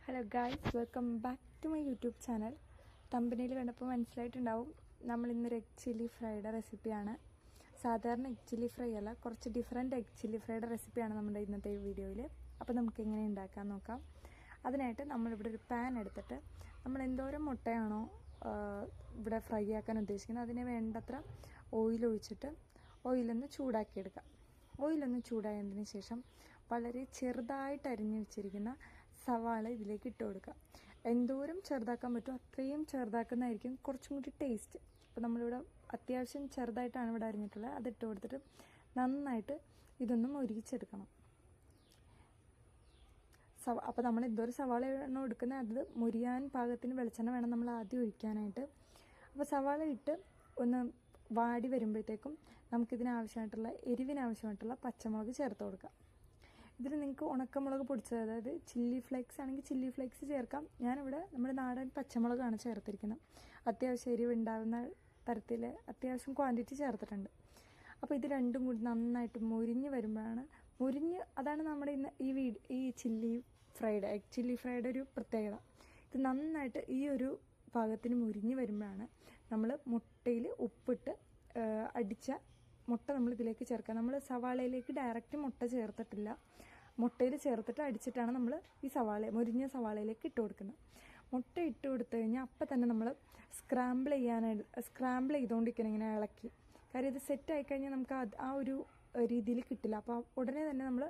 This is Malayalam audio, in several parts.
Hello guys, welcome back to my YouTube channel. തമ്പനിയിൽ കണ്ടപ്പോൾ മനസ്സിലായിട്ടുണ്ടാവും നമ്മൾ ഇന്നൊരു എഗ് ചില്ലി ഫ്രൈയുടെ റെസിപ്പിയാണ്. സാധാരണ എഗ് ചില്ലി ഫ്രൈ അല്ല, കുറച്ച് ഡിഫറെൻറ്റ് എഗ് ചില്ലി ഫ്രൈയുടെ റെസിപ്പിയാണ് നമ്മുടെ ഇന്നത്തെ ഈ വീഡിയോയിൽ. അപ്പോൾ നമുക്ക് എങ്ങനെ ഉണ്ടാക്കാൻ നോക്കാം. അതിനായിട്ട് നമ്മളിവിടെ ഒരു പാൻ എടുത്തിട്ട് നമ്മൾ എന്തോരം മുട്ടയാണോ ഇവിടെ ഫ്രൈ ആക്കാൻ ഉദ്ദേശിക്കുന്നത് അതിന് വേണ്ടത്ര ഓയിൽ ഒഴിച്ചിട്ട് ഓയിലൊന്ന് ചൂടാക്കിയെടുക്കാം. ഓയിലൊന്ന് ചൂടായതിന് ശേഷം വളരെ ചെറുതായിട്ട് അരിഞ്ഞു വെച്ചിരിക്കുന്ന സവാള ഇതിലേക്ക് ഇട്ട് കൊടുക്കുക. എന്തോരം ചെറുതാക്കാൻ പറ്റുമോ അത്രയും ചെറുതാക്കുന്നതായിരിക്കും കുറച്ചും കൂടി ടേസ്റ്റ്. അപ്പോൾ നമ്മളിവിടെ അത്യാവശ്യം ചെറുതായിട്ടാണ് ഇവിടെ അരിഞ്ഞിട്ടുള്ളത്. അതിട്ട് കൊടുത്തിട്ട് നന്നായിട്ട് ഇതൊന്നും മൊരിയിച്ചെടുക്കണം. അപ്പോൾ നമ്മൾ എന്തോരം സവാളയാണോ എടുക്കുന്നത് അത് മൊരിയാൻ പാകത്തിന് വെളിച്ചെണ്ണ വേണം നമ്മൾ ആദ്യം ഒഴിക്കാനായിട്ട്. അപ്പോൾ സവാള ഇട്ട് ഒന്ന് വാടി വരുമ്പോഴത്തേക്കും നമുക്കിതിനാവശ്യമായിട്ടുള്ള എരിവിനാവശ്യമായിട്ടുള്ള പച്ചമുളക് ചേർത്ത് കൊടുക്കാം. ഇതിൽ നിങ്ങൾക്ക് ഉണക്കമുളക് പൊടിച്ചത്, അതായത് ചില്ലി ഫ്ലേക്സ് ആണെങ്കിൽ ചില്ലി ഫ്ലേക്സ് ചേർക്കാം. ഞാനിവിടെ നമ്മുടെ നാടൻ പച്ചമുളകാണ് ചേർത്തിരിക്കുന്നത്. അത്യാവശ്യം എരിവ് ഉണ്ടാകുന്ന തരത്തിൽ അത്യാവശ്യം ക്വാണ്ടിറ്റി ചേർത്തിട്ടുണ്ട്. അപ്പോൾ ഇത് രണ്ടും കൂടി നന്നായിട്ട് മുരിഞ്ഞ് വരുമ്പോഴാണ് അതാണ് നമ്മുടെ ഇന്ന് ഈ എഗ് ചില്ലി ഫ്രൈയുടെ ഒരു പ്രത്യേകത. ഇത് നന്നായിട്ട് ഈ ഒരു പാകത്തിന് മുരിഞ്ഞ് വരുമ്പോഴാണ് നമ്മൾ മുട്ടയിൽ ഉപ്പിട്ട് അടിച്ച മുട്ട നമ്മൾ ഇതിലേക്ക് ചേർക്കുക. നമ്മൾ സവാളയിലേക്ക് ഡയറക്റ്റ് മുട്ട ചേർത്തിട്ടില്ല, മുട്ടയിൽ ചേർത്തിട്ട് അടിച്ചിട്ടാണ് നമ്മൾ ഈ മുരിഞ്ഞ സവാളയിലേക്ക് ഇട്ട് കൊടുക്കുന്നത്. മുട്ട ഇട്ട് കൊടുത്തു കഴിഞ്ഞാൽ അപ്പം തന്നെ നമ്മൾ സ്ക്രാമ്പിൾ ചെയ്തുകൊണ്ടിരിക്കണം, ഇങ്ങനെ ഇളക്കി. കാര്യം ഇത് സെറ്റ് ആയിക്കഴിഞ്ഞാൽ നമുക്ക് ആ ഒരു രീതിയിൽ കിട്ടില്ല. അപ്പോൾ ഉടനെ തന്നെ നമ്മൾ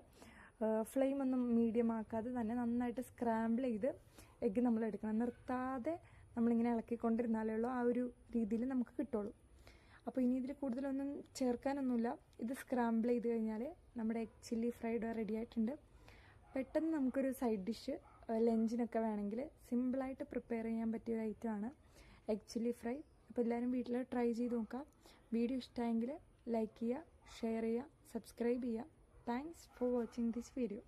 ഫ്ലെയിം ഒന്നും മീഡിയം ആക്കാതെ തന്നെ നന്നായിട്ട് സ്ക്രാമ്പിൾ ചെയ്ത് എഗ്ഗ് നമ്മൾ എടുക്കണം. നിർത്താതെ നമ്മളിങ്ങനെ ഇളക്കിക്കൊണ്ടിരുന്നാലേ ഉള്ളൂ ആ ഒരു രീതിയിൽ നമുക്ക് കിട്ടുള്ളൂ. അപ്പോൾ ഇനി ഇതിൽ കൂടുതലൊന്നും ചേർക്കാനൊന്നുമില്ല. ഇത് സ്ക്രാമ്പിൾ ചെയ്ത് കഴിഞ്ഞാൽ നമ്മുടെ എഗ് ചില്ലി ഫ്രൈഡ് റെഡി ആയിട്ടുണ്ട്. പെട്ടെന്ന് നമുക്കൊരു സൈഡ് ഡിഷ് ലഞ്ചിനൊക്കെ വേണമെങ്കിൽ സിമ്പിളായിട്ട് പ്രിപ്പയർ ചെയ്യാൻ പറ്റിയ ഒരു ഐറ്റമാണ് എഗ് ചില്ലി ഫ്രൈ. അപ്പോൾ എല്ലാവരും വീട്ടിൽ ട്രൈ ചെയ്ത് നോക്കാം. വീഡിയോ ഇഷ്ടമായെങ്കിൽ ലൈക്ക് ചെയ്യുക, ഷെയർ ചെയ്യുക, സബ്സ്ക്രൈബ് ചെയ്യുക. Thanks for watching this video.